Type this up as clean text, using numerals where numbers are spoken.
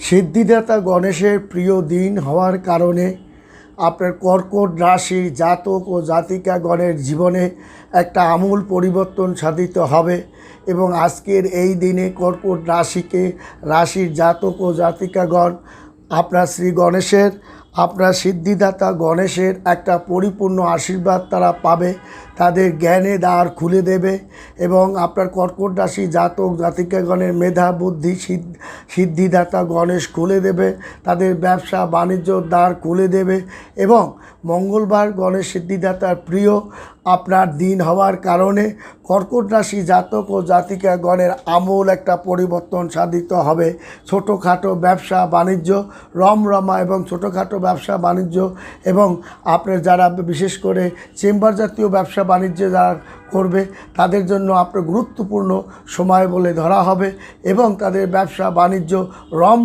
সিদ্ধিদাতা গণেশের প্রিয় দিন হওয়ার কারণে আপনার কর্কট রাশি জাতক ও জাতিকাগণের জীবনে একটা আমূল পরিবর্তন সাধিত হবে এবং আজকের এই দিনে কর্কট রাশির জাতক ও জাতিকাগণ আপনার শ্রী গণেশের আপনার সিদ্ধিদাতা গণেশের একটা পরিপূর্ণ আশীর্বাদ তারা পাবে। তাদের জ্ঞানে দ্বার খুলে দেবে এবং আপনার কর্কট রাশি জাতক জাতিকাগণের মেধা বুদ্ধি সিদ্ধিদাতা গণেশ খুলে দেবে। তাদের ব্যবসা বাণিজ্যর দ্বার খুলে দেবে এবং মঙ্গলবার গণেশ সিদ্ধিদাতার প্রিয় আপনার দিন হওয়ার কারণে কর্কট রাশি জাতক ও জাতিকাগণের আমূল একটা পরিবর্তন সাধিত হবে। ছোটোখাটো ব্যবসা বাণিজ্য রমরমা এবং ছোটোখাটো ব্যবসা বাণিজ্য এবং আপনার যারা বিশেষ করে চেম্বার জাতীয় ব্যবসা বাণিজ্য যারা করবে তাদের জন্য আপনার গুরুত্বপূর্ণ সময় বলে ধরা হবে এবং তাদের ব্যবসা বাণিজ্য